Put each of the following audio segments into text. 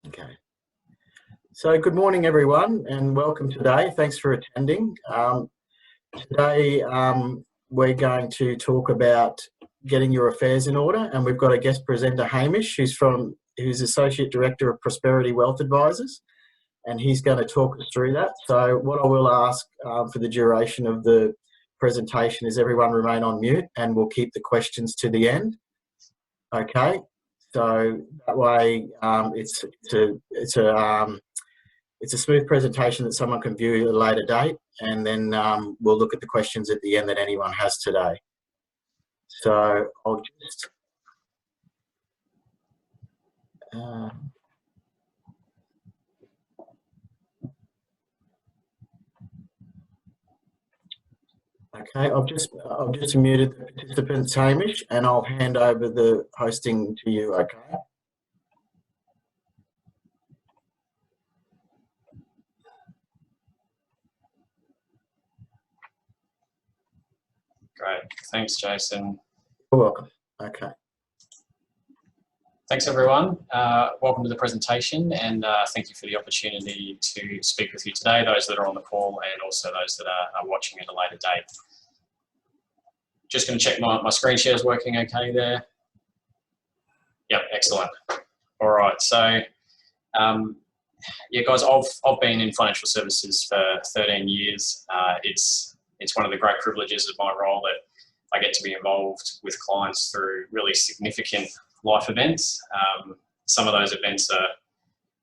Okay. So good morning, everyone, and welcome today. Thanks for attending. Today, we're going to talk about getting your affairs in order, and we've got a guest presenter, Hamish, who's Associate Director of Prosperity Wealth Advisors, and he's going to talk us through that. So what I will ask for the duration of the presentation is everyone remain on mute, and we'll keep the questions to the end. Okay. So that way, it's a smooth presentation that someone can view at a later date, and then we'll look at the questions at the end that anyone has today. So I'll just okay. I've just muted the participants, Hamish, and I'll hand over the hosting to you. Okay. Great. Thanks, Jason. You're welcome. Okay. Thanks, everyone. Welcome to the presentation, and thank you for the opportunity to speak with you today, those that are on the call and also those that are watching at a later date. Just going to check my screen share is working okay there. Yep, excellent. All right, so yeah, guys, I've been in financial services for 13 years. It's one of the great privileges of my role that I get to be involved with clients through really significant life events. Some of those events are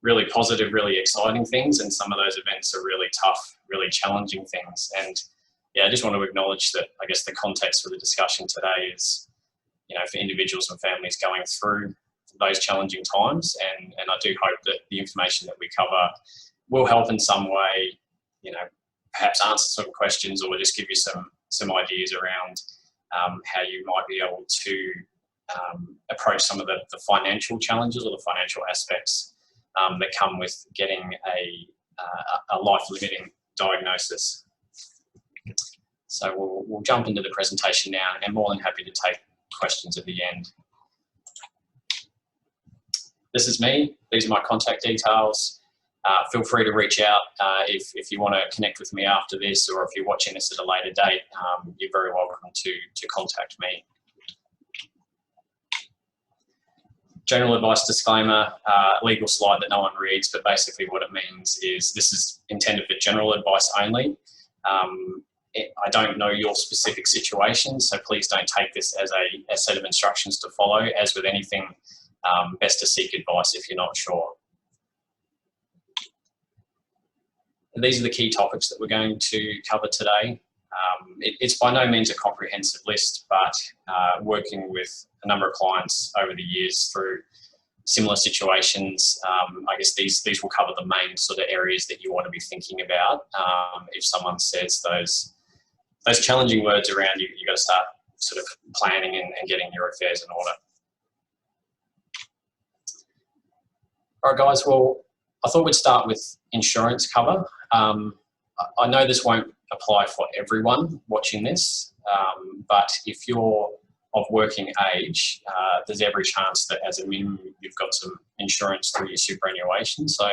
really positive, really exciting things, and some of those events are really tough, really challenging things. And yeah, I just want to acknowledge that I guess the context for the discussion today is, for individuals and families going through those challenging times. And I do hope that the information that we cover will help in some way, perhaps answer some questions or just give you some ideas around how you might be able to approach some of the financial challenges or the financial aspects that come with getting a life-limiting diagnosis. So we'll jump into the presentation now, and more than happy to take questions at the end. This is me. These are my contact details. Feel free to reach out if you want to connect with me after this, or if you're watching this at a later date, you're very welcome to contact me. General advice disclaimer, legal slide that no one reads, but basically what it means is this is intended for general advice only. I don't know your specific situation, so please don't take this as a set of instructions to follow. As with anything, best to seek advice if you're not sure. These are the key topics that we're going to cover today. It's by no means a comprehensive list, but working with a number of clients over the years through similar situations, I guess these will cover the main sort of areas that you want to be thinking about. If someone says those challenging words around you, you've got to start sort of planning and getting your affairs in order. All right, guys, well, I thought we'd start with insurance cover. I know this won't apply for everyone watching this, but if you're of working age, there's every chance that as a minimum you've got some insurance through your superannuation. So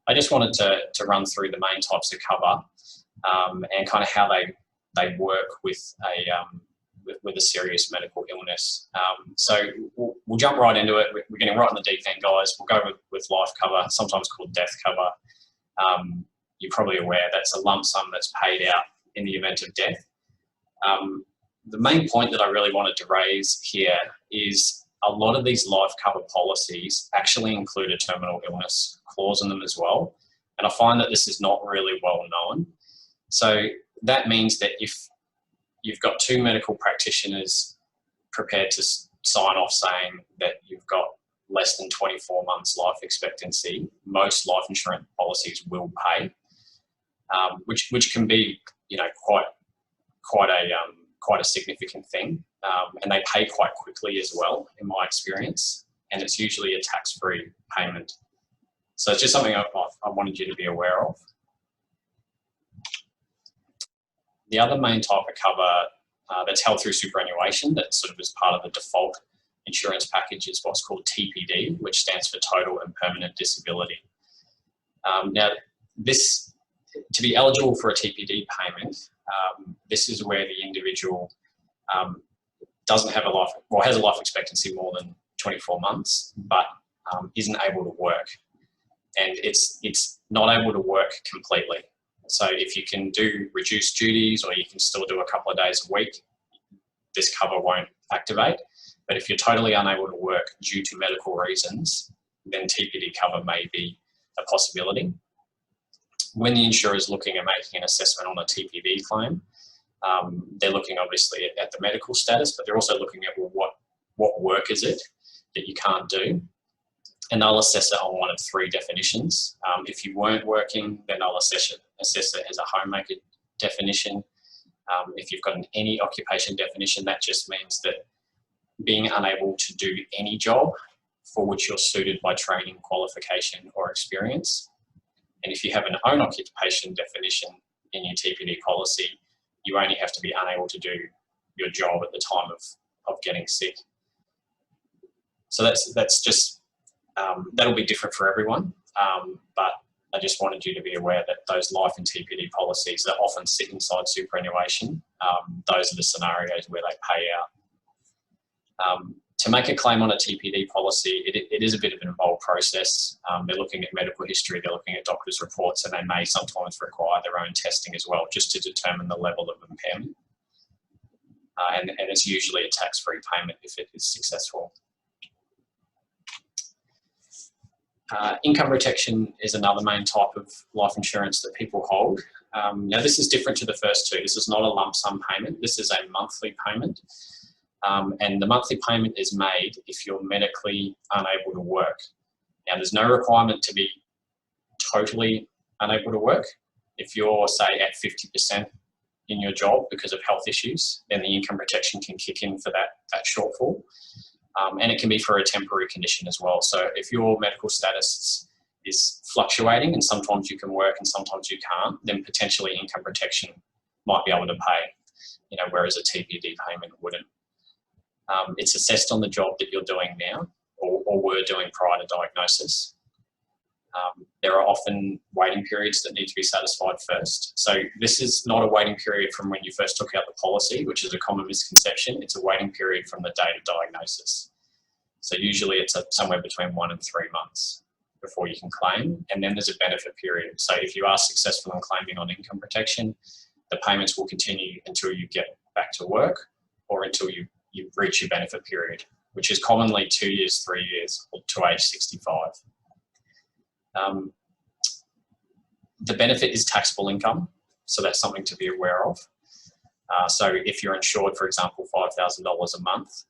I just wanted to run through the main types of cover and kind of how they work with a serious medical illness. So we'll jump right into it. We're getting right in the deep end, guys. We'll go with life cover, sometimes called death cover. You're probably aware that's a lump sum that's paid out in the event of death. The main point that I really wanted to raise here is a lot of these life cover policies actually include a terminal illness clause in them as well. And I find that this is not really well known. So that means that if you've got two medical practitioners prepared to sign off saying that you've got less than 24 months life expectancy, most life insurance policies will pay, which can be, quite a significant thing, and they pay quite quickly as well, in my experience, and it's usually a tax-free payment. So it's just something I wanted you to be aware of. The other main type of cover that's held through superannuation, that sort of is part of the default insurance package is what's called TPD, which stands for Total and Permanent Disability. Now, to be eligible for a TPD payment, this is where the individual doesn't have has a life expectancy more than 24 months, but isn't able to work. And it's not able to work completely. So if you can do reduced duties or you can still do a couple of days a week, this cover won't activate. But if you're totally unable to work due to medical reasons, then TPD cover may be a possibility. When the insurer is looking at making an assessment on a TPD claim, they're looking obviously at the medical status, but they're also looking at, well, what work is it that you can't do? And they'll assess it on one of three definitions. If you weren't working, then they'll assess it as a homemaker definition. If you've got an any occupation definition, that just means that being unable to do any job for which you're suited by training, qualification, or experience. And if you have an own occupation definition in your TPD policy, you only have to be unable to do your job at the time of getting sick. So that's just, that'll be different for everyone, but I just wanted you to be aware that those life and TPD policies that often sit inside superannuation, those are the scenarios where they pay out. To make a claim on a TPD policy, it is a bit of an involved process. They're looking at medical history, they're looking at doctors' reports, and they may sometimes require their own testing as well, just to determine the level of impairment. And it's usually a tax-free payment if it is successful. Income protection is another main type of life insurance that people hold. Now, this is different to the first two. This is not a lump sum payment. This is a monthly payment. And the monthly payment is made if you're medically unable to work. Now, there's no requirement to be totally unable to work. If you're, say, at 50% in your job because of health issues, then the income protection can kick in for that shortfall. And it can be for a temporary condition as well. So if your medical status is fluctuating and sometimes you can work and sometimes you can't, then potentially income protection might be able to pay, whereas a TPD payment wouldn't. It's assessed on the job that you're doing now or were doing prior to diagnosis. There are often waiting periods that need to be satisfied first. So this is not a waiting period from when you first took out the policy, which is a common misconception. It's a waiting period from the date of diagnosis. So usually it's somewhere between 1 and 3 months before you can claim. And then there's a benefit period. So if you are successful in claiming on income protection, the payments will continue until you get back to work or until you reach your benefit period, which is commonly 2 years, 3 years, or to age 65. The benefit is taxable income, so that's something to be aware of. So if you're insured, for example, $5,000 a month,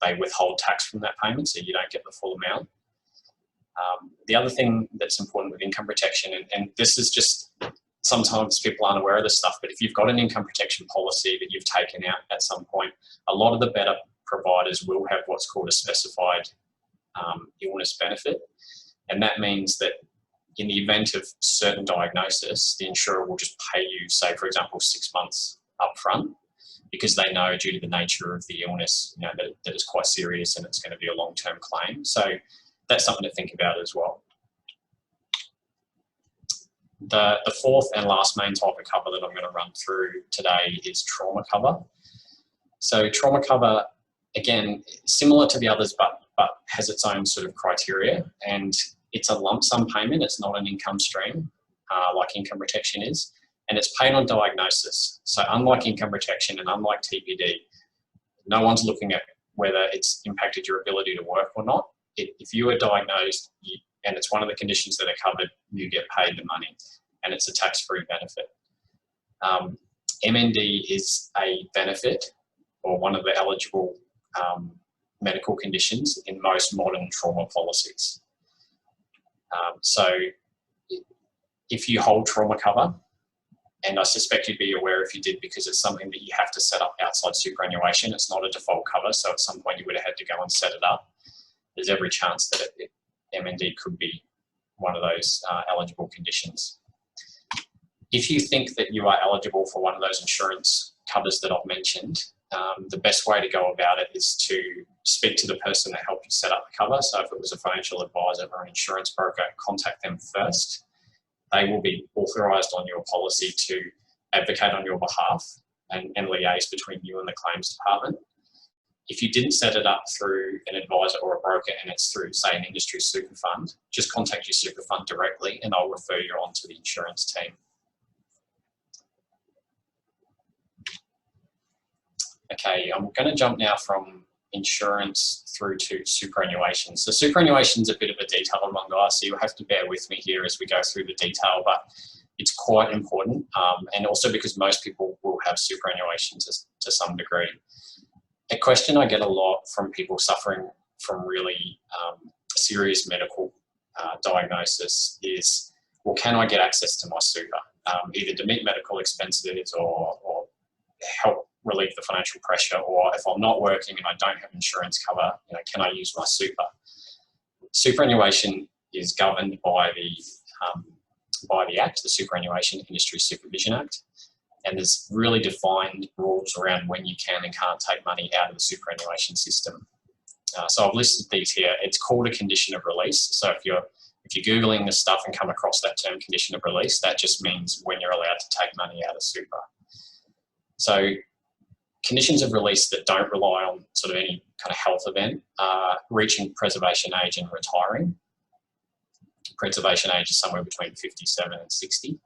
they withhold tax from that payment, so you don't get the full amount. The other thing that's important with income protection, and this is just, sometimes people aren't aware of this stuff, but if you've got an income protection policy that you've taken out at some point, a lot of the better providers will have what's called a specified illness benefit. And that means that in the event of certain diagnosis, the insurer will just pay you, say, for example, 6 months up front, because they know due to the nature of the illness, that it's quite serious and it's going to be a long-term claim. So that's something to think about as well. The fourth and last main type of cover that I'm going to run through today is trauma cover. So trauma cover, again, similar to the others, but has its own sort of criteria, and it's a lump sum payment. It's not an income stream like income protection is, and it's paid on diagnosis. So unlike income protection and unlike TPD, no one's looking at whether it's impacted your ability to work or not. If you are diagnosed and it's one of the conditions that are covered, you get paid the money, and it's a tax-free benefit. MND is a benefit or one of the eligible medical conditions in most modern trauma policies. So if you hold trauma cover, and I suspect you'd be aware if you did, because it's something that you have to set up outside superannuation. It's not a default cover, so at some point you would have had to go and set it up. There's every chance that MND could be one of those eligible conditions. If you think that you are eligible for one of those insurance covers that I've mentioned, the best way to go about it is to speak to the person that helped you set up the cover. So if it was a financial advisor or an insurance broker, contact them first. They will be authorised on your policy to advocate on your behalf and liaise between you and the claims department. If you didn't set it up through an advisor or a broker and it's through, say, an industry super fund, just contact your super fund directly and I'll refer you on to the insurance team. Okay, I'm going to jump now from insurance through to superannuation. So superannuation is a bit of a detailed one, guys, so you'll have to bear with me here as we go through the detail, but it's quite important, and also because most people will have superannuation to some degree. A question I get a lot from people suffering from really serious medical diagnosis is, well, can I get access to my super? Either to meet medical expenses or help relieve the financial pressure, or if I'm not working and I don't have insurance cover, can I use my super? Superannuation is governed by the Act, the Superannuation Industry Supervision Act, and there's really defined rules around when you can and can't take money out of the superannuation system. So I've listed these here. It's called a condition of release. So if you're Googling this stuff and come across that term condition of release, that just means when you're allowed to take money out of super. So conditions of release that don't rely on sort of any kind of health event are reaching preservation age and retiring. Preservation age is somewhere between 57 and 60.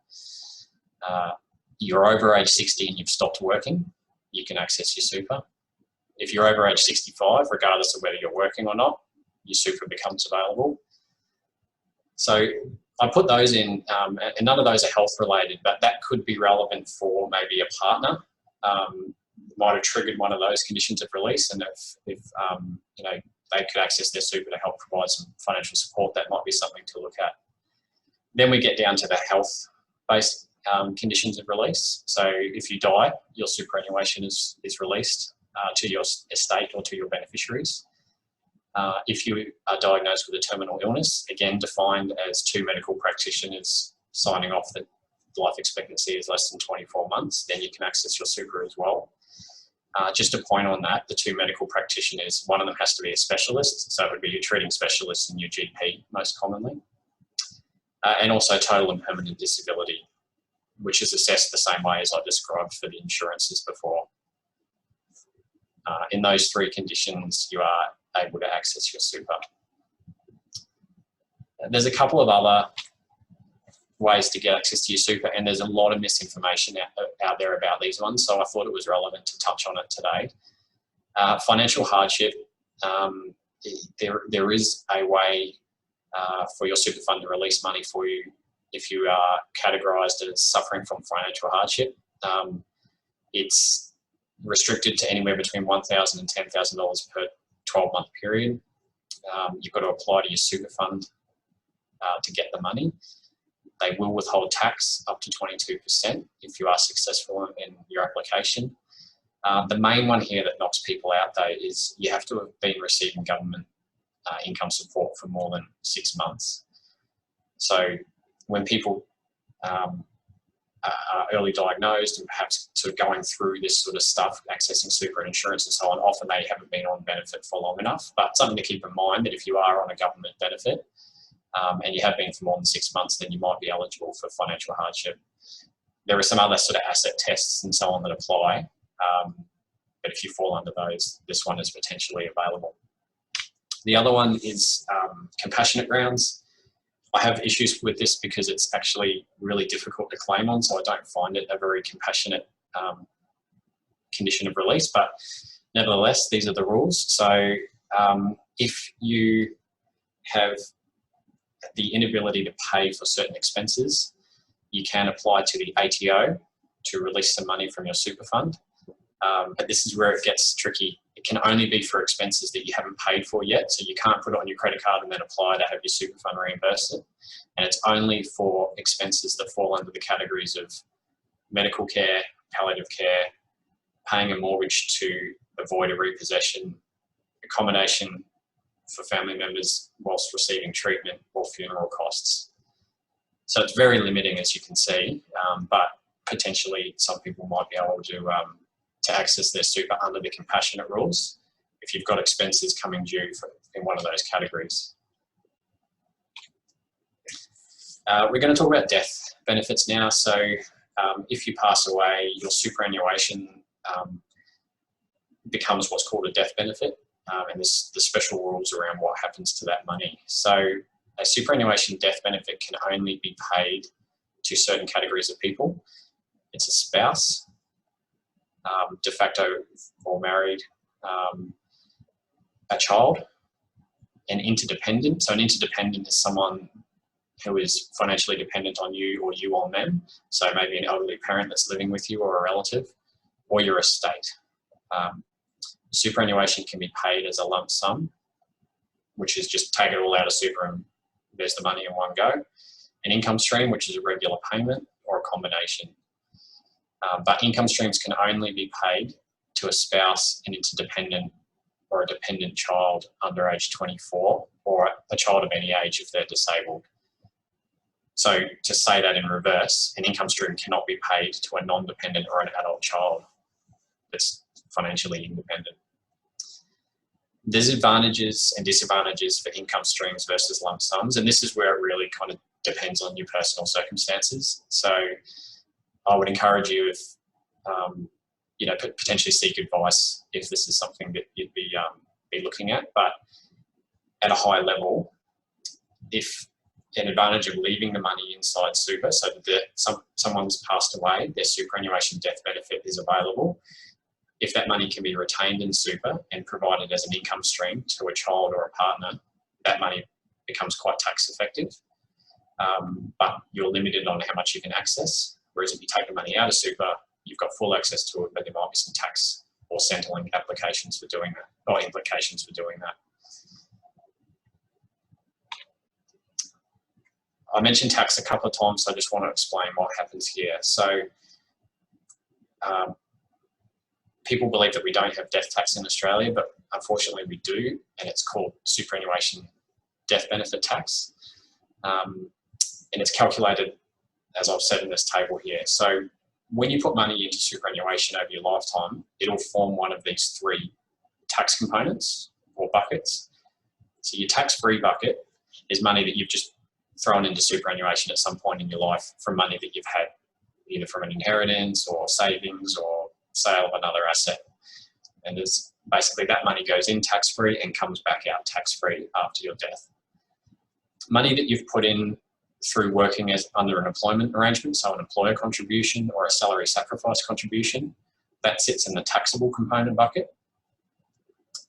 You're over age 60 and you've stopped working, you can access your super. If you're over age 65, regardless of whether you're working or not, your super becomes available. So I put those in, and none of those are health related, but that could be relevant for maybe a partner. Might have triggered one of those conditions of release, and if they could access their super to help provide some financial support, that might be something to look at. Then we get down to the health-based conditions of release. So if you die, your superannuation is released to your estate or to your beneficiaries. If you are diagnosed with a terminal illness, again defined as 2 medical practitioners signing off that life expectancy is less than 24 months, then you can access your super as well. Just a point on that, the 2 medical practitioners, one of them has to be a specialist, so it would be your treating specialist and your GP most commonly. And also total and permanent disability, which is assessed the same way as I described for the insurances before. In those 3 conditions, you are able to access your super. There's a couple of other ways to get access to your super, and there's a lot of misinformation out there about these ones, so I thought it was relevant to touch on it today. Financial hardship, there is a way for your super fund to release money for you if you are categorised as suffering from financial hardship. It's restricted to anywhere between $1,000 and $10,000 per 12-month period. You've got to apply to your super fund to get the money. They will withhold tax up to 22% if you are successful in your application. The main one here that knocks people out though is you have to have been receiving government income support for more than 6 months. So when people are early diagnosed and perhaps sort of going through this sort of stuff, accessing super and insurance and so on, often they haven't been on benefit for long enough. But something to keep in mind that if you are on a government benefit, and you have been for more than 6 months, then you might be eligible for financial hardship. There are some other sort of asset tests and so on that apply, but if you fall under those, this one is potentially available. The other one is compassionate grounds. I have issues with this because it's actually really difficult to claim on, so I don't find it a very compassionate condition of release, but nevertheless, these are the rules. So if you have the inability to pay for certain expenses, you can apply to the ATO to release some money from your super fund. But this is where it gets tricky. It can only be for expenses that you haven't paid for yet, so you can't put it on your credit card and then apply to have your super fund reimburse it. And it's only for expenses that fall under the categories of medical care, palliative care, paying a mortgage to avoid a repossession, accommodation for family members whilst receiving treatment, or funeral costs. So it's very limiting, as you can see, but potentially some people might be able to to access their super under the compassionate rules if you've got expenses coming due in one of those categories. We're going to talk about death benefits now. So if you pass away, your superannuation becomes what's called a death benefit, and there's the special rules around what happens to that money. So a superannuation death benefit can only be paid to certain categories of people. It's a spouse, de facto or married, a child, an interdependent. So an interdependent is someone who is financially dependent on you or you on them. So maybe an elderly parent that's living with you or a relative, or your estate. Superannuation can be paid as a lump sum, which is just take it all out of super and there's the money in one go. An income stream, which is a regular payment, or a combination. But income streams can only be paid to a spouse, an interdependent, or a dependent child under age 24, or a child of any age if they're disabled. So to say that in reverse, an income stream cannot be paid to a non-dependent or an adult child that's financially independent. There's advantages and disadvantages for income streams versus lump sums, and this is where it really kind of depends on your personal circumstances. So I would encourage you, if you know, potentially seek advice if this is something that you'd be looking at. But at a high level, if an advantage of leaving the money inside super, so that someone's passed away, their superannuation death benefit is available. If that money can be retained in super and provided as an income stream to a child or a partner, that money becomes quite tax effective. But you're limited on how much you can access. Whereas if you take the money out of super, you've got full access to it, but there might be some tax or Centrelink applications for doing that, or implications for doing that. I mentioned tax a couple of times, so I just want to explain what happens here. So people believe that we don't have death tax in Australia, but unfortunately we do, and it's called superannuation death benefit tax. And it's calculated, as I've said in this table here. So when you put money into superannuation over your lifetime, it'll form one of these three tax components or buckets. So your tax-free bucket is money that you've just thrown into superannuation at some point in your life from money that you've had, either from an inheritance or savings or sale of another asset. And there's basically that money goes in tax-free and comes back out tax-free after your death. Money that you've put in through working as under an employment arrangement, so an employer contribution or a salary sacrifice contribution, that sits in the taxable component bucket.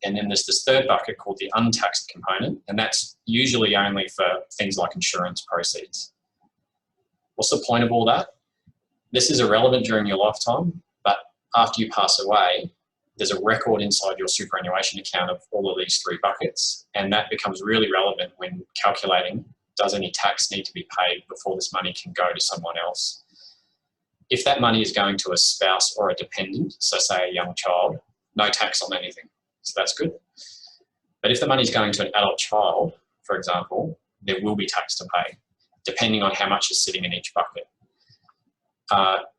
And then there's this third bucket called the untaxed component, and that's usually only for things like insurance proceeds. What's the point of all that? This is irrelevant during your lifetime, but after you pass away, there's a record inside your superannuation account of all of these three buckets, and that becomes really relevant when calculating, does any tax need to be paid before this money can go to someone else? If that money is going to a spouse or a dependent, so say a young child, no tax on anything. So that's good. But if the money is going to an adult child, for example, there will be tax to pay, depending on how much is sitting in each bucket.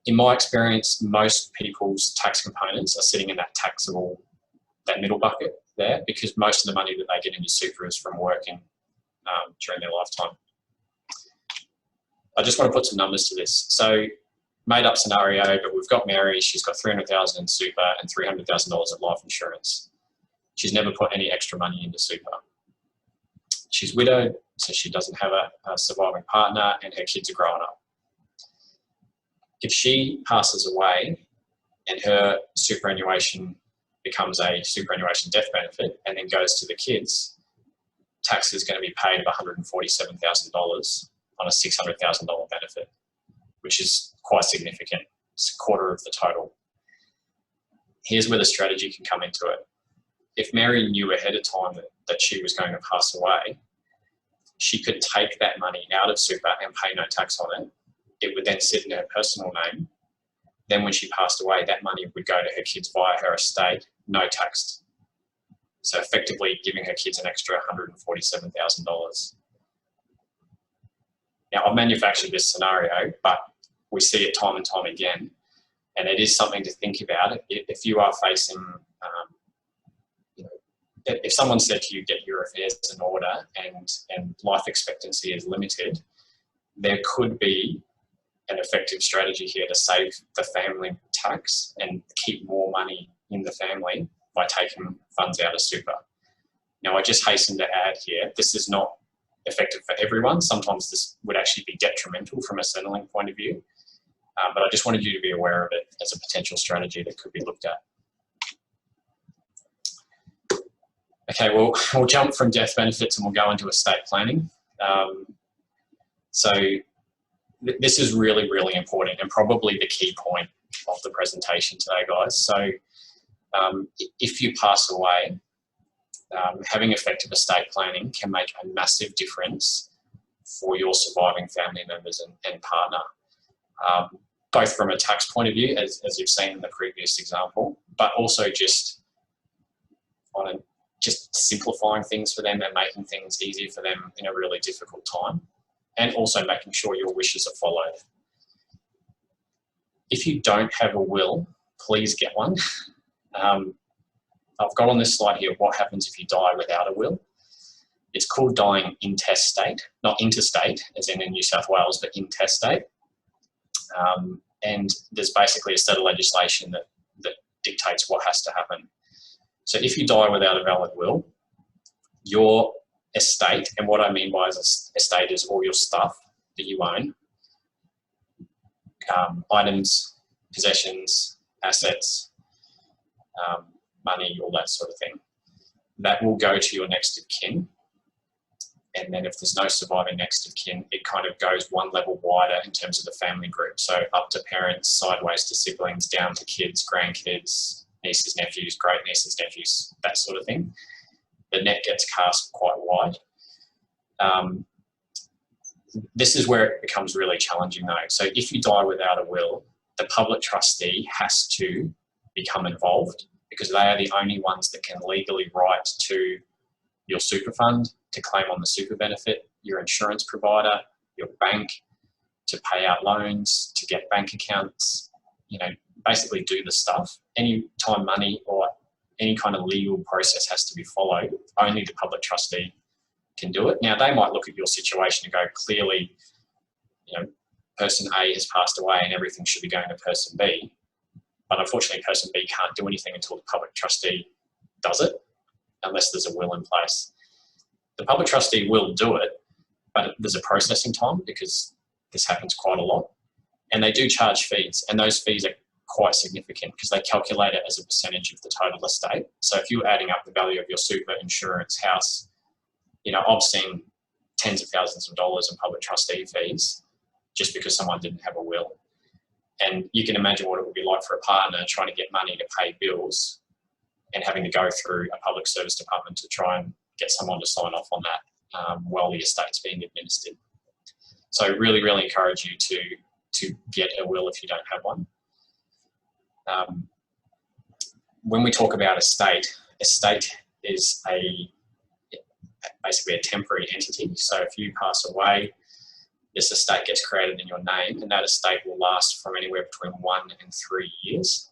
In my experience, most people's tax components are sitting in that taxable, that middle bucket there, because most of the money that they get into super is from working during their lifetime. I just want to put some numbers to this. So, made up scenario, but we've got Mary, she's got $300,000 in super and $300,000 of life insurance. She's never put any extra money into super. She's widowed, so she doesn't have a surviving partner, and her kids are growing up. If she passes away and her superannuation becomes a superannuation death benefit and then goes to the kids, tax is going to be paid of $147,000 on a $600,000 benefit, which is quite significant. It's a quarter of the total. Here's where the strategy can come into it. If Mary knew ahead of time that she was going to pass away, she could take that money out of super and pay no tax on it. It would then sit in her personal name. Then when she passed away, that money would go to her kids via her estate, no taxed. So effectively giving her kids an extra $147,000. Now, I've manufactured this scenario, but we see it time and time again. And it is something to think about if you are facing, you know, if someone said to you, get your affairs in order and life expectancy is limited, there could be an effective strategy here to save the family tax and keep more money in the family by taking funds out of super. Now, I just hasten to add here, this is not effective for everyone. Sometimes this would actually be detrimental from a settling point of view. But I just wanted you to be aware of it as a potential strategy that could be looked at. Okay, well, we'll jump from death benefits and we'll go into estate planning. So this is really, really important and probably the key point of the presentation today, guys. So if you pass away, having effective estate planning can make a massive difference for your surviving family members and partner. Both from a tax point of view, as you've seen in the previous example, but also just on just simplifying things for them and making things easier for them in a really difficult time, and also making sure your wishes are followed. If you don't have a will, please get one. I've got on this slide here what happens if you die without a will. It's called dying intestate, not interstate, as in New South Wales, but intestate. And there's basically a set of legislation that dictates what has to happen. So if you die without a valid will, your estate, and what I mean by estate is all your stuff that you own, items, possessions, assets, money, all that sort of thing, that will go to your next of kin. And then if there's no surviving next of kin, it kind of goes one level wider in terms of the family group. So up to parents, sideways to siblings, down to kids, grandkids, nieces, nephews, great nieces, nephews, that sort of thing. The net gets cast quite wide. This is where it becomes really challenging though. So if you die without a will, the public trustee has to become involved because they are the only ones that can legally write to your super fund to claim on the super benefit, your insurance provider, your bank, to pay out loans, to get bank accounts, you know, basically do the stuff. Any time money or any kind of legal process has to be followed. Only the public trustee can do it. Now, they might look at your situation and go, clearly, you know, person A has passed away and everything should be going to person B. But unfortunately, person B can't do anything until the public trustee does it, unless there's a will in place. The public trustee will do it, but there's a processing time because this happens quite a lot. And they do charge fees, and those fees are quite significant because they calculate it as a percentage of the total estate. So if you're adding up the value of your super, insurance, house, you know, I've seen tens of thousands of dollars in public trustee fees just because someone didn't have a will. And you can imagine what it would be like for a partner trying to get money to pay bills and having to go through a public service department to try and get someone to sign off on that while the estate's being administered. So really, really encourage you to get a will if you don't have one. When we talk about estate is basically a temporary entity. So if you pass away, this estate gets created in your name, and that estate will last from anywhere between 1 and 3 years.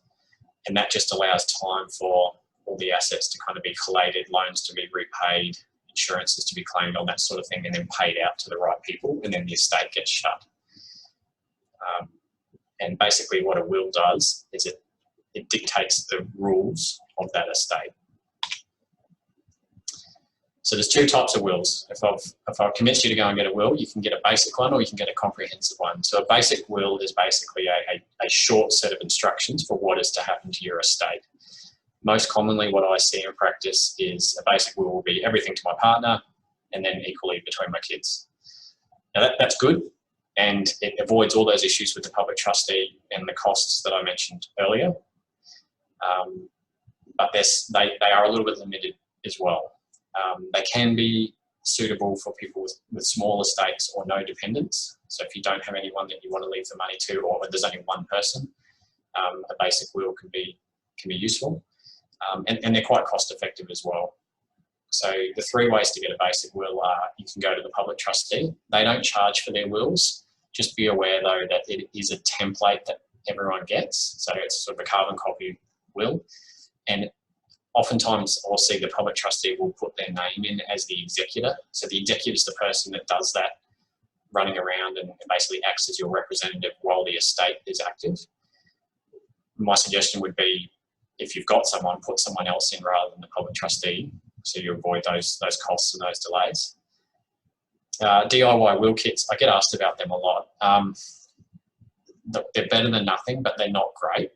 And that just allows time for all the assets to kind of be collated, loans to be repaid, insurances to be claimed on, that sort of thing, and then paid out to the right people, and then the estate gets shut. And basically what a will does is it dictates the rules of that estate. So there's two types of wills. If I've convinced you to go and get a will, you can get a basic one or you can get a comprehensive one. So a basic will is basically a short set of instructions for what is to happen to your estate. Most commonly what I see in practice is a basic will be everything to my partner and then equally between my kids. Now that's good, and it avoids all those issues with the public trustee and the costs that I mentioned earlier. But they are a little bit limited as well. They can be suitable for people with small estates or no dependents. So if you don't have anyone that you want to leave the money to, or there's only one person, a basic will can be useful. And they're quite cost effective as well. So the 3 ways to get a basic will are you can go to the public trustee. They don't charge for their wills. Just be aware though that it is a template that everyone gets. So it's sort of a carbon copy will. And oftentimes I'll see the public trustee will put their name in as the executor. So the executor is the person that does that, running around and basically acts as your representative while the estate is active. My suggestion would be, if you've got someone, put someone else in rather than the public trustee, so you avoid those costs and those delays. DIY will kits, I get asked about them a lot. They're better than nothing, but they're not great.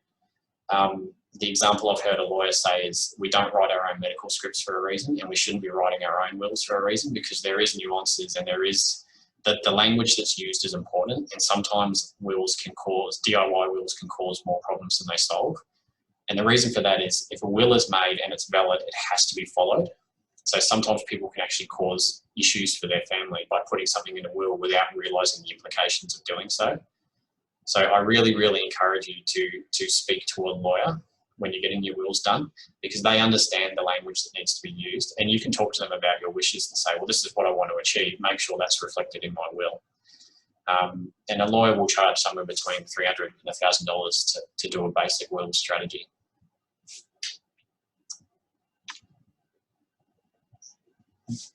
The example I've heard a lawyer say is, we don't write our own medical scripts for a reason, and we shouldn't be writing our own wills for a reason, because there is nuances and there is the language that's used is important, and sometimes DIY wills can cause more problems than they solve. And the reason for that is, if a will is made and it's valid, it has to be followed. So sometimes people can actually cause issues for their family by putting something in a will without realising the implications of doing so. So I really, really encourage you to speak to a lawyer when you're getting your wills done, because they understand the language that needs to be used, and you can talk to them about your wishes and say, well, this is what I want to achieve. Make sure that's reflected in my will. And a lawyer will charge somewhere between $300 and $1,000 to do a basic will strategy.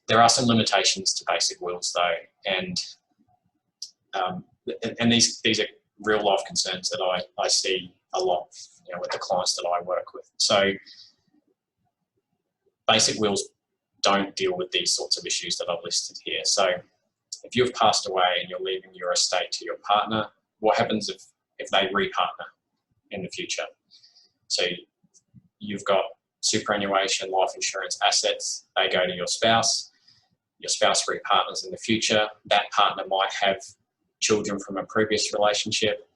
There are some limitations to basic wills though, and these are real life concerns that I see a lot, with the clients that I work with. So basic wills don't deal with these sorts of issues that I've listed here. So if you've passed away and you're leaving your estate to your partner, what happens if they repartner in the future? So you've got superannuation, life insurance assets, they go to your spouse repartners in the future. That partner might have children from a previous relationship.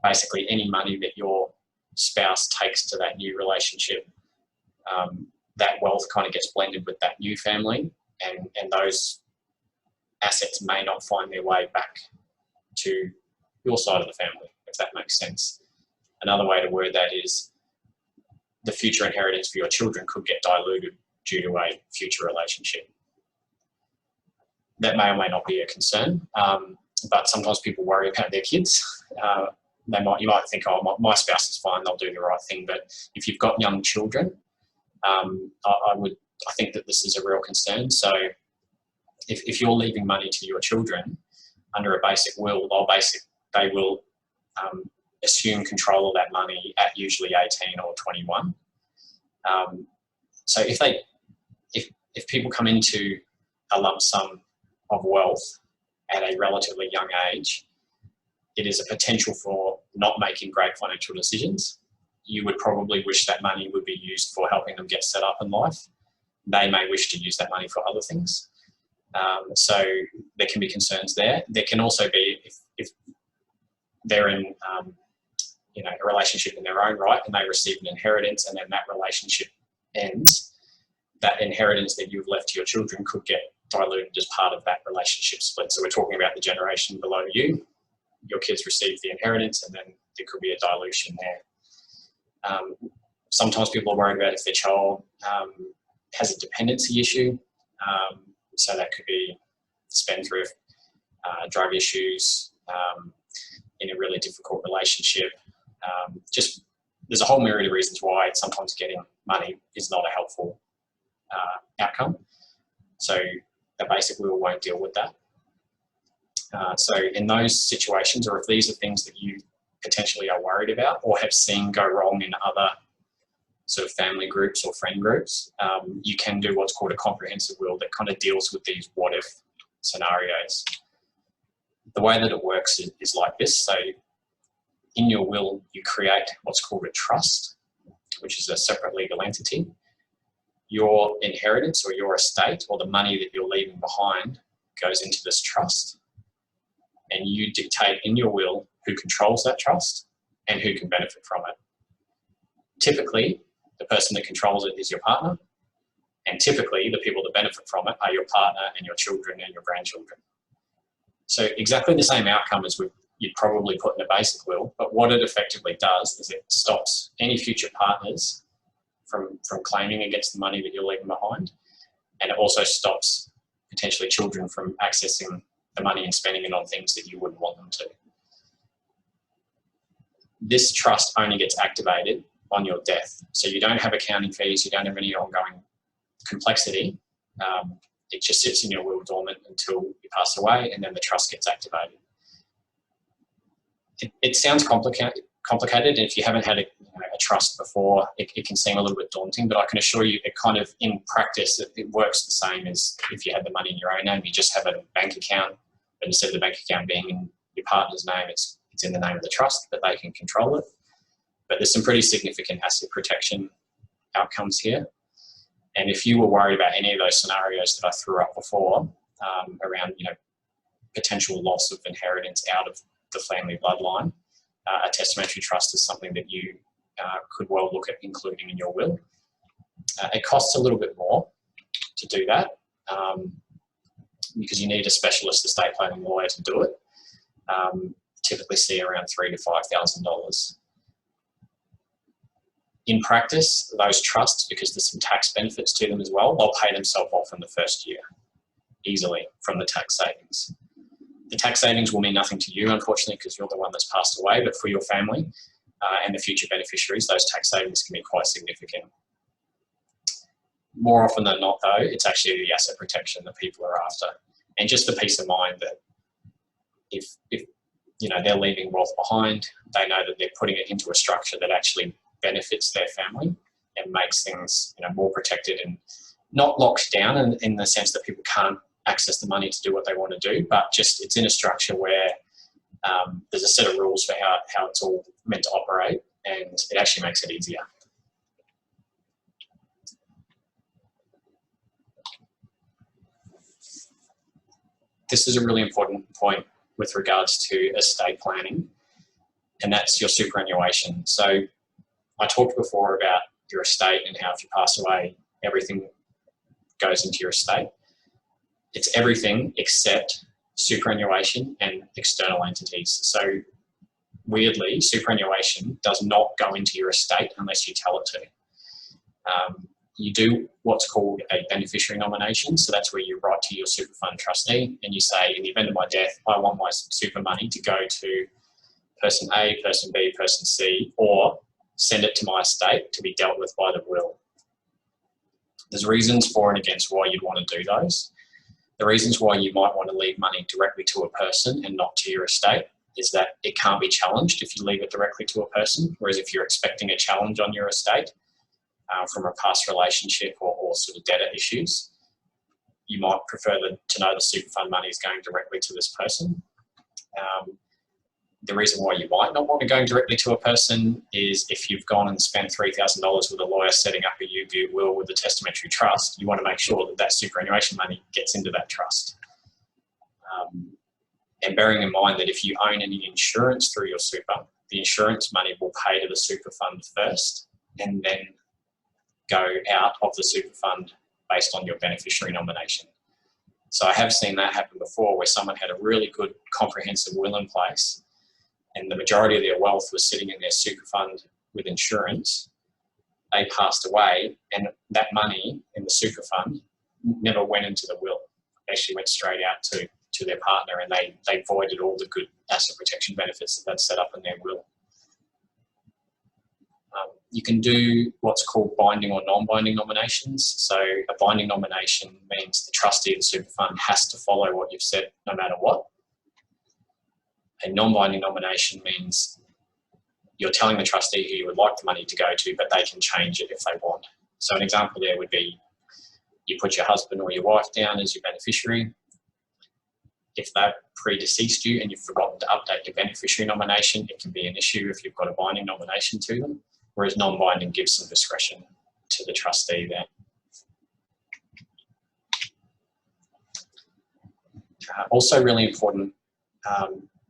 Basically any money that your spouse takes to that new relationship, that wealth kind of gets blended with that new family, and those assets may not find their way back to your side of the family, if that makes sense. Another way to word that is, the future inheritance for your children could get diluted due to a future relationship. That may or may not be a concern, but sometimes people worry about their kids. You might think, oh, my spouse is fine, they'll do the right thing. But if you've got young children, I think that this is a real concern. So if you're leaving money to your children under a basic will, they will assume control of that money at usually 18 or 21. So if people come into a lump sum of wealth at a relatively young age, it is a potential for not making great financial decisions. You would probably wish that money would be used for helping them get set up in life. They may wish to use that money for other things. So there can be concerns there. There can also be, if they're in a relationship in their own right and they receive an inheritance and then that relationship ends, that inheritance that you've left to your children could get diluted as part of that relationship split. So we're talking about the generation below you. Your kids receive the inheritance and then there could be a dilution there. Sometimes people are worried about if their child has a dependency issue. So that could be spendthrift, drug issues, in a really difficult relationship. There's a whole myriad of reasons why sometimes getting money is not a helpful outcome. So a basic will won't deal with that. So in those situations, or if these are things that you potentially are worried about or have seen go wrong in other sort of family groups or friend groups, you can do what's called a comprehensive will that kind of deals with these what-if scenarios. The way that it works is like this. So in your will, you create what's called a trust, which is a separate legal entity. Your inheritance or your estate or the money that you're leaving behind goes into this trust. And you dictate in your will who controls that trust and who can benefit from it. Typically, the person that controls it is your partner, and typically the people that benefit from it are your partner and your children and your grandchildren. So exactly the same outcome as you'd probably put in a basic will, but what it effectively does is it stops any future partners from claiming against the money that you're leaving behind, and it also stops potentially children from accessing the money and spending it on things that you wouldn't want them to. this trust only gets activated on your death. So you don't have accounting fees, you don't have any ongoing complexity. It just sits in your will dormant until you pass away, and then the trust gets activated. It sounds complicated, and if you haven't had a trust before, it can seem a little bit daunting, but I can assure you it kind of, in practice, it works the same as if you had the money in your own name. You just have a bank account, but instead of the bank account being in your partner's name, it's in the name of the trust, but they can control it. But there's some pretty significant asset protection outcomes here. And if you were worried about any of those scenarios that I threw up before, around potential loss of inheritance out of the family bloodline, a testamentary trust is something that you could well look at including in your will. It costs a little bit more to do that, because you need a specialist estate planning lawyer to do it. Typically see around $3,000 to $5,000. In practice, those trusts, because there's some tax benefits to them as well, they'll pay themselves off in the first year easily from the tax savings. The tax savings will mean nothing to you, unfortunately, because you're the one that's passed away, but for your family and the future beneficiaries, those tax savings can be quite significant. More often than not, though, it's actually the asset protection that people are after, and just the peace of mind that if they're leaving wealth behind, they know that they're putting it into a structure that actually benefits their family and makes things more protected and not locked down in the sense that people can't access the money to do what they want to do, but just it's in a structure where there's a set of rules for how it's all meant to operate, and it actually makes it easier. This is a really important point with regards to estate planning, and that's your superannuation. So I talked before about your estate and how if you pass away, everything goes into your estate. It's everything except superannuation and external entities. So weirdly, superannuation does not go into your estate unless you tell it to. You do what's called a beneficiary nomination. So that's where you write to your super fund trustee and you say, in the event of my death, I want my super money to go to person A, person B, person C, or send it to my estate to be dealt with by the will. There's reasons for and against why you'd want to do those. The reasons why you might want to leave money directly to a person and not to your estate is that it can't be challenged if you leave it directly to a person, whereas if you're expecting a challenge on your estate from a past relationship or sort of debtor issues, you might prefer to know the super fund money is going directly to this person. The reason why you might not want to go directly to a person is if you've gone and spent $3,000 with a lawyer setting up a U-view will with a testamentary trust, you want to make sure that that superannuation money gets into that trust. And bearing in mind that if you own any insurance through your super, the insurance money will pay to the super fund first and then go out of the super fund based on your beneficiary nomination. So I have seen that happen before where someone had a really good comprehensive will in place and the majority of their wealth was sitting in their super fund with insurance. They passed away and that money in the super fund never went into the will. It actually went straight out to their partner and they voided all the good asset protection benefits that they'd set up in their will. You can do what's called binding or non-binding nominations. So a binding nomination means the trustee of the super fund has to follow what you've said no matter what. A non-binding nomination means you're telling the trustee who you would like the money to go to, but they can change it if they want. So an example there would be you put your husband or your wife down as your beneficiary. If they've predeceased you and you've forgotten to update your beneficiary nomination, it can be an issue if you've got a binding nomination to them, whereas non-binding gives some discretion to the trustee there. Also really important,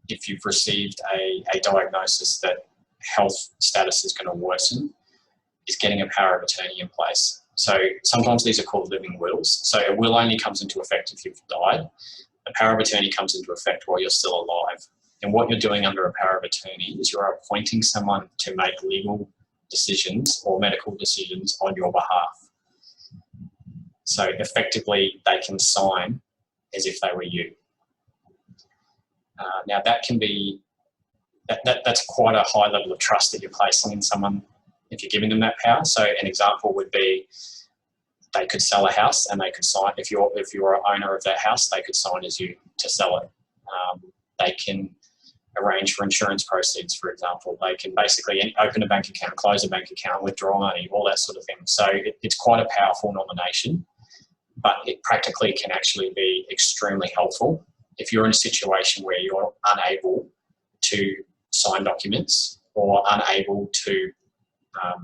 if you've received a diagnosis that health status is going to worsen, is getting a power of attorney in place. So sometimes these are called living wills. So a will only comes into effect if you've died. A power of attorney comes into effect while you're still alive. And what you're doing under a power of attorney is you're appointing someone to make legal decisions or medical decisions on your behalf. So effectively, they can sign as if they were you. Now that can be that's quite a high level of trust that you're placing in someone if you're giving them that power. So an example would be they could sell a house and they could sign, if you're an owner of that house, they could sign as you to sell it. They can arrange for insurance proceeds, for example. They can basically open a bank account, close a bank account, withdraw money, all that sort of thing. So it's quite a powerful nomination, but it practically can actually be extremely helpful if you're in a situation where you're unable to sign documents or unable to, I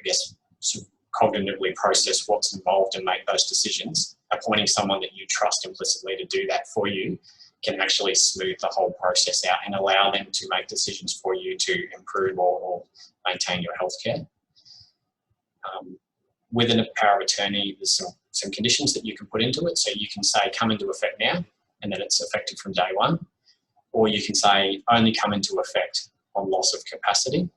guess, sort of cognitively process what's involved and make those decisions. Appointing someone that you trust implicitly to do that for you can actually smooth the whole process out and allow them to make decisions for you to improve or maintain your healthcare. Within a power of attorney, there's some conditions that you can put into it. So you can say come into effect now, and then it's effective from day one. Or you can say only come into effect on loss of capacity.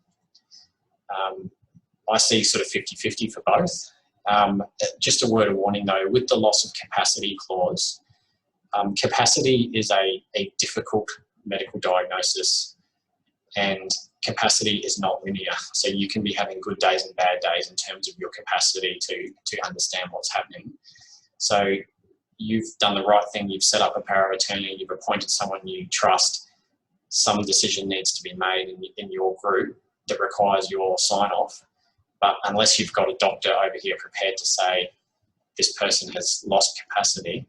I see sort of 50-50 for both. Just a word of warning though, with the loss of capacity clause, capacity is a difficult medical diagnosis, and capacity is not linear. So you can be having good days and bad days in terms of your capacity to understand what's happening. So you've done the right thing. You've set up a power of attorney. You've appointed someone you trust. Some decision needs to be made in your group that requires your sign-off. But unless you've got a doctor over here prepared to say this person has lost capacity,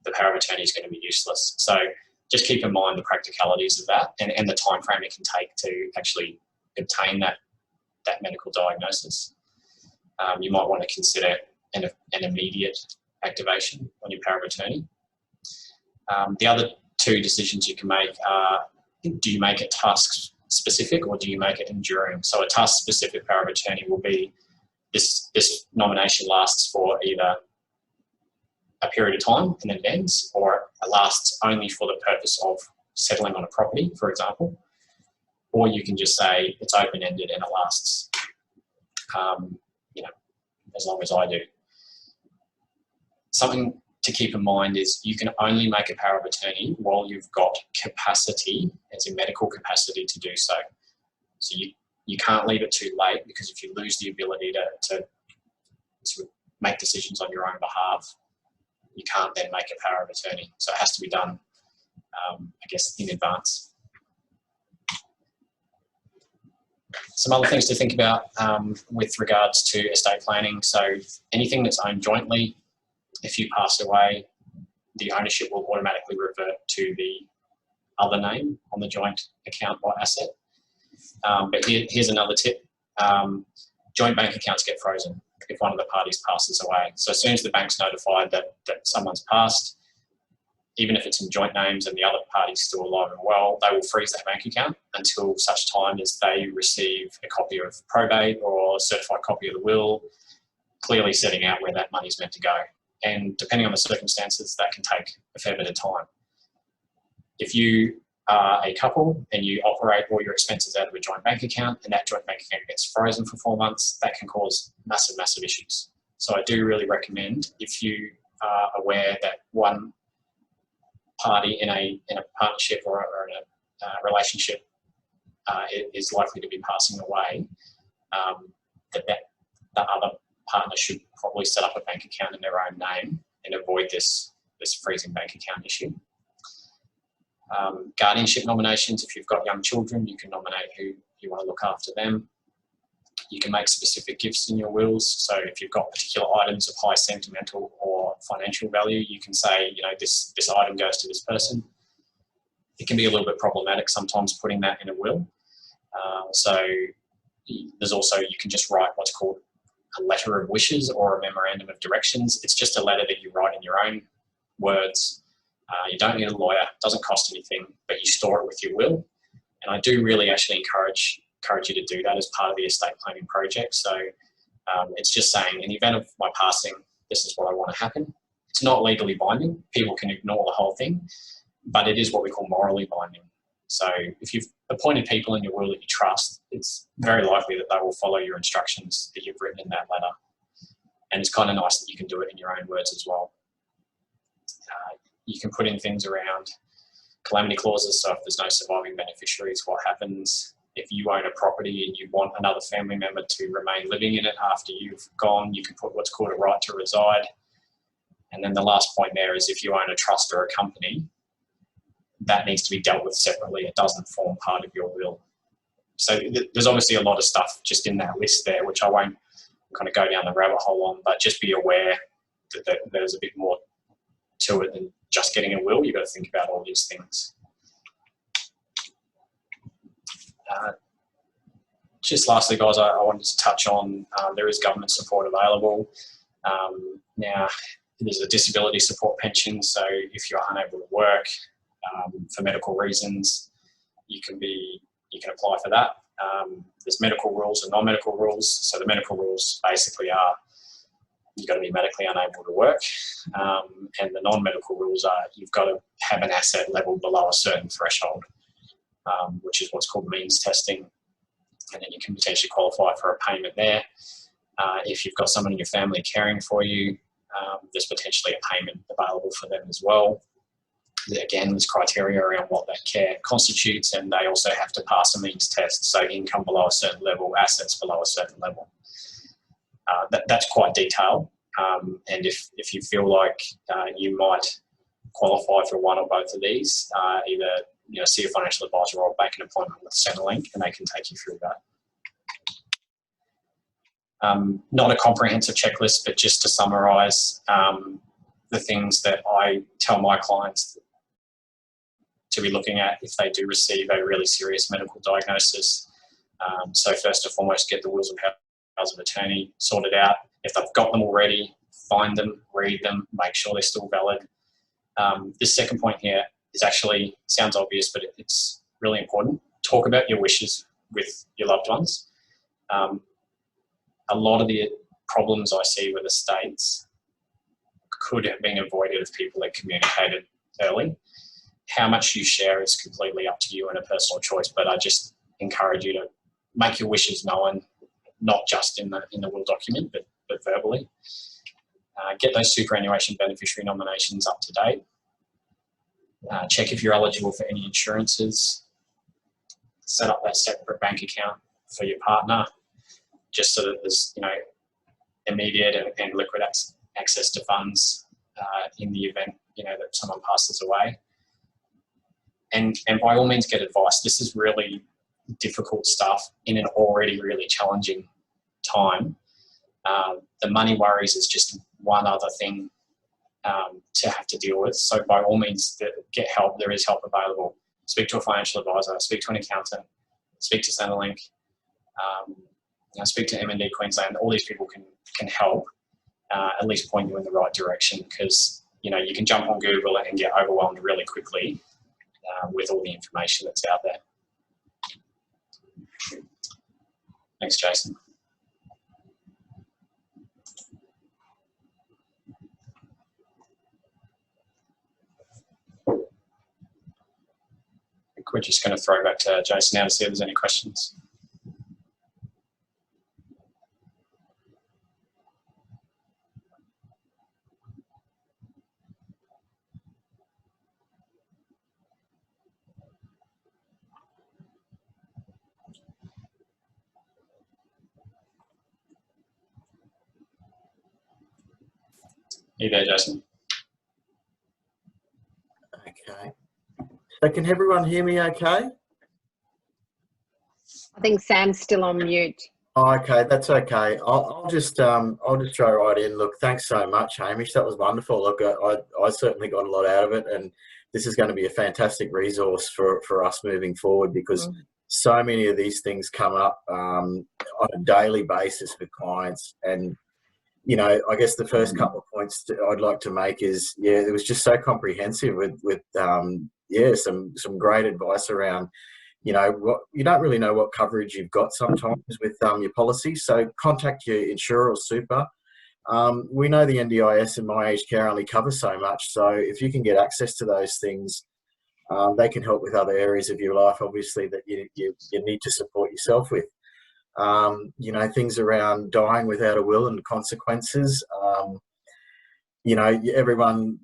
the power of attorney is going to be useless. So just keep in mind the practicalities of that and the time frame it can take to actually obtain that medical diagnosis. You might want to consider an immediate activation on your power of attorney. The other two decisions you can make are, do you make it task specific or do you make it enduring? So a task specific power of attorney will be this nomination lasts for either a period of time and then it ends, or it lasts only for the purpose of settling on a property, for example. Or you can just say it's open-ended and it lasts, as long as I do. Something to keep in mind is you can only make a power of attorney while you've got capacity, as in medical capacity, to do so. So you can't leave it too late, because if you lose the ability to make decisions on your own behalf, you can't then make a power of attorney. So it has to be done, I guess, in advance. Some other things to think about with regards to estate planning. So anything that's owned jointly, if you pass away, the ownership will automatically revert to the other name on the joint account or asset. But here's another tip. Joint bank accounts get frozen if one of the parties passes away. So as soon as the bank's notified that someone's passed, even if it's in joint names and the other party's still alive and well, they will freeze that bank account until such time as they receive a copy of probate or a certified copy of the will, clearly setting out where that money's meant to go. And depending on the circumstances, that can take a fair bit of time. If you are a couple and you operate all your expenses out of a joint bank account and that joint bank account gets frozen for 4 months, that can cause massive, massive issues. So I do really recommend, if you are aware that one party in a partnership or in a relationship is likely to be passing away, that the other partner should probably set up a bank account in their own name and avoid this freezing bank account issue. Guardianship nominations, if you've got young children, you can nominate who you want to look after them. You can make specific gifts in your wills. So if you've got particular items of high sentimental or financial value, you can say, this item goes to this person. It can be a little bit problematic sometimes putting that in a will. So there's also, you can just write what's called a letter of wishes or a memorandum of directions. It's just a letter that you write in your own words. You don't need a lawyer, it doesn't cost anything, but you store it with your will. And I do really actually encourage you to do that as part of the estate planning project. So it's just saying, in the event of my passing, this is what I want to happen. It's not legally binding. People can ignore the whole thing, but it is what we call morally binding. So if you've appointed people in your will that you trust, it's very likely that they will follow your instructions that you've written in that letter. And it's kind of nice that you can do it in your own words as well. You can put in things around calamity clauses, so if there's no surviving beneficiaries, what happens? If you own a property and you want another family member to remain living in it after you've gone, you can put what's called a right to reside. And then the last point there is if you own a trust or a company, that needs to be dealt with separately. It doesn't form part of your will. So there's obviously a lot of stuff just in that list there, which I won't kind of go down the rabbit hole on, but just be aware that there's a bit more to it than just getting a will. You've got to think about all these things. Just lastly, guys, I wanted to touch on there is government support available. Now, there's a disability support pension, so if you're unable to work for medical reasons, you can apply for that. There's medical rules and non-medical rules. So the medical rules basically are you've got to be medically unable to work, and the non-medical rules are you've got to have an asset level below a certain threshold, which is what's called means testing, and then you can potentially qualify for a payment there. If you've got someone in your family caring for you, there's potentially a payment available for them as well. Again, there's criteria around what that care constitutes, and they also have to pass a means test, so income below a certain level, assets below a certain level. That's quite detailed, and if you feel like you might qualify for one or both of these, either see a financial advisor or make an appointment with Centrelink, and they can take you through that. Not a comprehensive checklist, but just to summarise the things that I tell my clients to be looking at if they do receive a really serious medical diagnosis. So first and foremost, get the wills and powers of attorney sorted out. If they've got them already, find them, read them, make sure they're still valid. This second point here is actually, sounds obvious, but it's really important. Talk about your wishes with your loved ones. A lot of the problems I see with estates could have been avoided if people had communicated early. How much you share is completely up to you and a personal choice, but I just encourage you to make your wishes known, not just in the will document, but verbally. Get those superannuation beneficiary nominations up to date. Check if you're eligible for any insurances. Set up that separate bank account for your partner, just so that there's immediate and liquid access to funds in the event that someone passes away. And by all means, get advice. This is really difficult stuff in an already really challenging time. The money worries is just one other thing to have to deal with. So by all means, get help. There is help available. Speak to a financial advisor, speak to an accountant, speak to Centrelink, speak to MND Queensland. All these people can help, at least point you in the right direction, because you can jump on Google and get overwhelmed really quickly with all the information that's out there. Thanks, Jason. I think we're just going to throw back to Jason now to see if there's any questions. You there, Jason? Okay. So can everyone hear me okay? I think Sam's still on mute. Oh, okay, that's okay. I'll just throw right in. Look, thanks so much, Hamish. That was wonderful. Look, I certainly got a lot out of it, and this is going to be a fantastic resource for us moving forward, because so many of these things come up on a daily basis with clients. And I guess the first couple of points I'd like to make is, it was just so comprehensive with some great advice around, you don't really know what coverage you've got sometimes with your policy. So contact your insurer or super. We know the NDIS and My Aged Care only cover so much. So if you can get access to those things, they can help with other areas of your life, obviously, that you need to support yourself with. Things around dying without a will and consequences. Everyone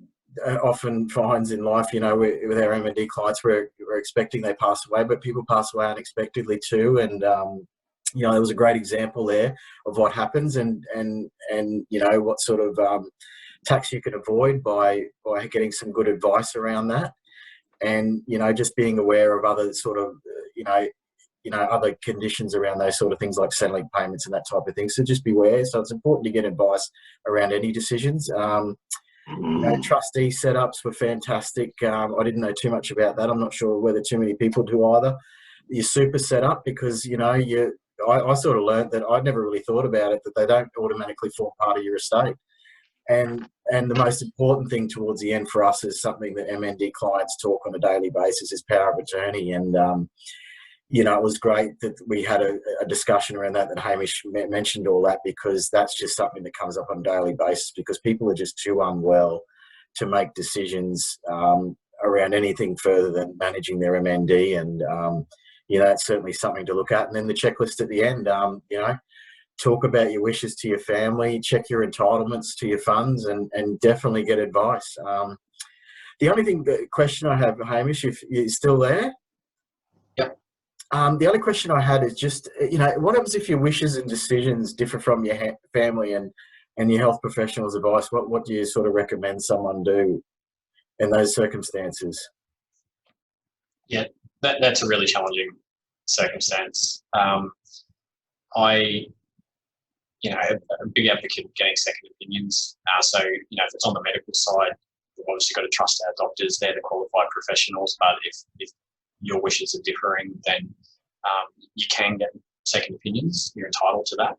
often finds in life, with our MND clients, we're expecting they pass away, but people pass away unexpectedly too. And, there was a great example there of what happens and what sort of tax you can avoid by getting some good advice around that. And, just being aware of other sort of, other conditions around those sort of things like settling payments and that type of thing. So just beware. So it's important to get advice around any decisions. Trustee setups were fantastic. I didn't know too much about that. I'm not sure whether too many people do either. Your super setup, because, I sort of learned that I'd never really thought about it, that they don't automatically form part of your estate. And the most important thing towards the end for us is something that MND clients talk on a daily basis is power of attorney. And, it was great that we had a discussion around that Hamish mentioned all that, because that's just something that comes up on a daily basis, because people are just too unwell to make decisions around anything further than managing their MND. And, it's certainly something to look at. And then the checklist at the end, talk about your wishes to your family, check your entitlements to your funds, and definitely get advice. The question I have, Hamish, if you're still there? Yep. The other question I had is just, what happens if your wishes and decisions differ from your family and your health professional's advice? What do you sort of recommend someone do in those circumstances? Yeah, that's a really challenging circumstance. I'm a big advocate of getting second opinions. So, if it's on the medical side, we've obviously got to trust our doctors. They're the qualified professionals. But if your wishes are differing, then you can get second opinions. You're entitled to that.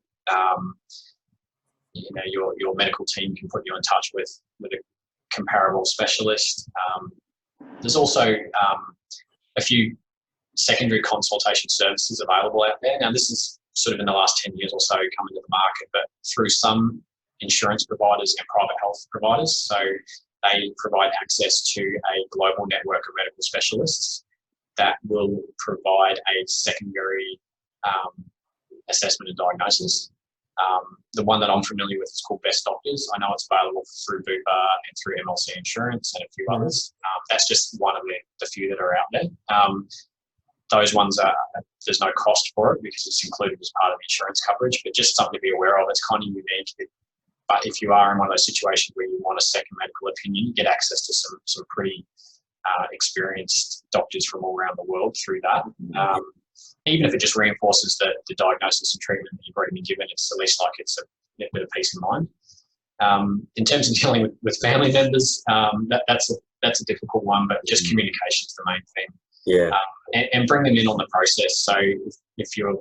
Your medical team can put you in touch with a comparable specialist. There's also a few secondary consultation services available out there. Now, this is sort of in the last 10 years or so come into the market, but through some insurance providers and private health providers. So they provide access to a global network of medical specialists that will provide a secondary assessment and diagnosis. The one that I'm familiar with is called Best Doctors. I know it's available through Bupa and through MLC Insurance and a few others. That's just one of the few that are out there. Those ones there's no cost for it because it's included as part of the insurance coverage, but just something to be aware of. It's kind of unique. But if you are in one of those situations where you want a second medical opinion, you get access to some pretty experienced doctors from all around the world through that. Even if it just reinforces the diagnosis and treatment that you've already been given, it's at least like it's a bit of peace of mind. In terms of dealing with family members, that's a difficult one, but just communication is the main thing. Yeah. And bring them in on the process. So if you're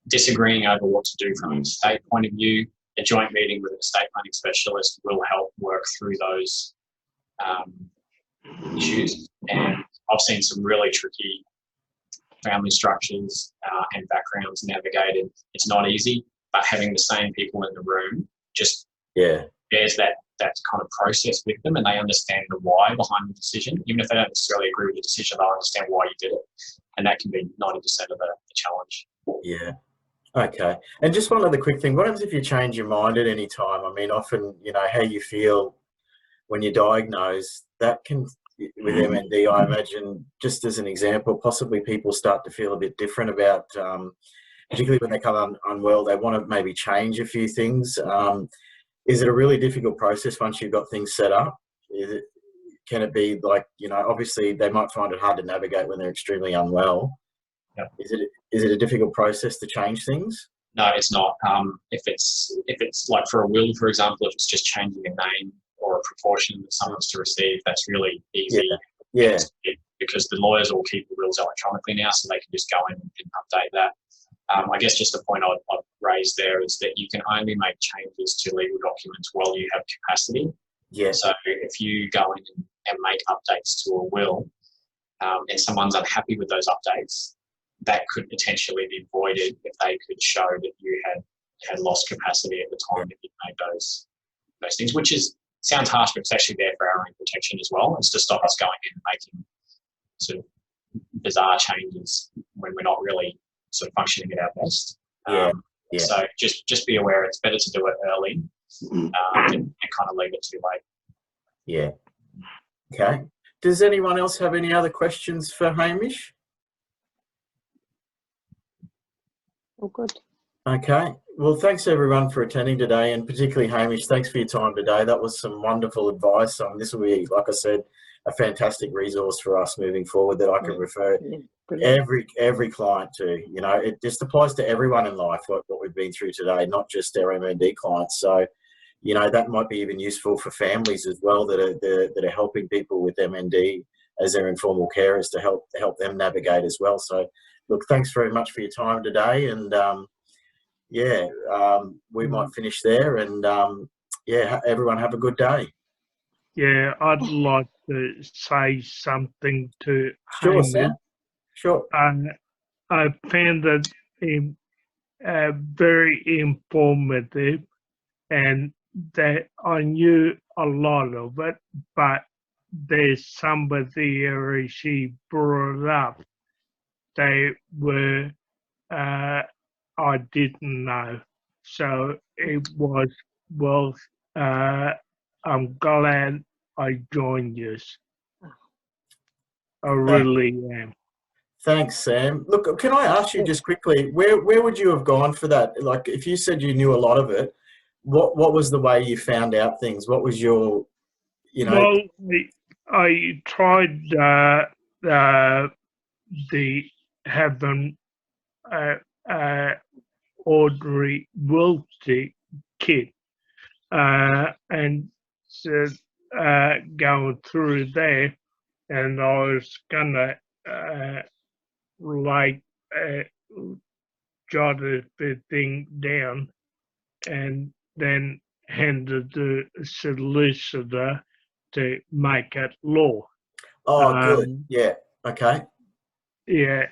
disagreeing over what to do from an estate point of view, a joint meeting with an estate planning specialist will help work through those issues. And I've seen some really tricky family structures and backgrounds navigated. It's not easy, but having the same people in the room just there's that kind of process with them, and they understand the why behind the decision. Even if they don't necessarily agree with the decision, they'll understand why you did it. And that can be 90% of the challenge. Yeah. Okay. And just one other quick thing. What happens if you change your mind at any time? I mean, often, how you feel when you're diagnosed, that can, with MND, I imagine, just as an example, possibly people start to feel a bit different about, particularly when they come unwell, they want to maybe change a few things. Is it a really difficult process once you've got things set up? Can it be like, obviously they might find it hard to navigate when they're extremely unwell. Yep. Is it a difficult process to change things? No, it's not. If it's like for a will, for example, if it's just changing a name or a proportion that someone's to receive, that's really easy. Yeah. Because the lawyers all keep the wills electronically now, so they can just go in and update that. I guess just the point I'd raise there is that you can only make changes to legal documents while you have capacity. Yeah. So if you go in and make updates to a will, and someone's unhappy with those updates, that could potentially be voided if they could show that you had lost capacity at the time that you made those things, which sounds harsh, but it's actually there for our own protection as well. It's to stop us going in and making sort of bizarre changes when we're not really sort of functioning at our best. So just be aware it's better to do it early and kind of leave it too late. Yeah. Okay. Does anyone else have any other questions for Hamish? All good. Okay. Well, thanks everyone for attending today, and particularly Hamish, thanks for your time today. That was some wonderful advice. This will be, like I said, a fantastic resource for us moving forward that I can refer Yeah, brilliant. every client to. You know, it just applies to everyone in life, what we've been through today, not just our MND clients. So, you know, that might be even useful for families as well that are helping people with MND as their informal carers to help them navigate as well. So, look, thanks very much for your time today, and we might finish there, and everyone have a good day. Yeah, I'd like to say something to Sure, Hamish. Sam. Sure. I found it very informative, and that I knew a lot of it, but there's some of the areas she brought up, they were I didn't know. So it was, well, I'm glad I joined you. I really am. Thanks, Sam. Look, can I ask you just quickly, where would you have gone for that? Like, if you said you knew a lot of it, what was the way you found out things? What was your, you know? Well, I tried the having ordinary wheelchair kit, and so, going through there, and I was gonna jotted the thing down and then handed the solicitor to make it law. Oh, good. Yeah. Okay. Yeah,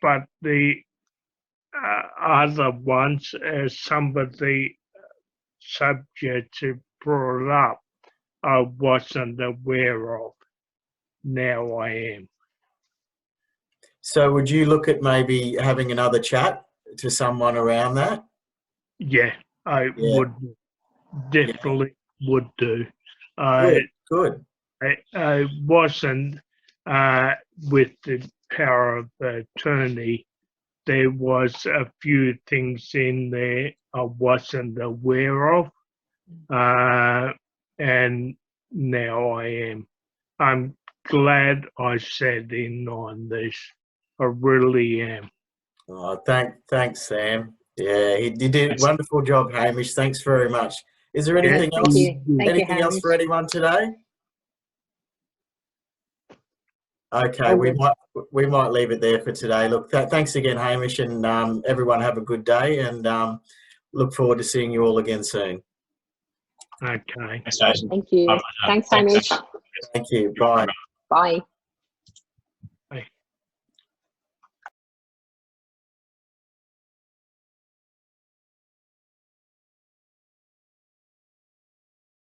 but the other ones, some of the subjects it brought up, I wasn't aware of. Now I am. So would you look at maybe having another chat to someone around that? Yeah, I would definitely would do. Good. I wasn't with the power of attorney. There was a few things in there I wasn't aware of, and now I am. I'm glad I sat in on this. I really am. Oh, thanks, Sam. Yeah, you did a wonderful job, Hamish. Thanks very much. Is there anything else? Thank you. Thank Anything you, else for Hamish. anyone today? Okay, we might leave it there for today. Look, thanks again, Hamish, and everyone have a good day, and look forward to seeing you all again soon. Okay. Thanks, Jason. Thank you. Thanks, Hamish. Thank you. Bye. Bye.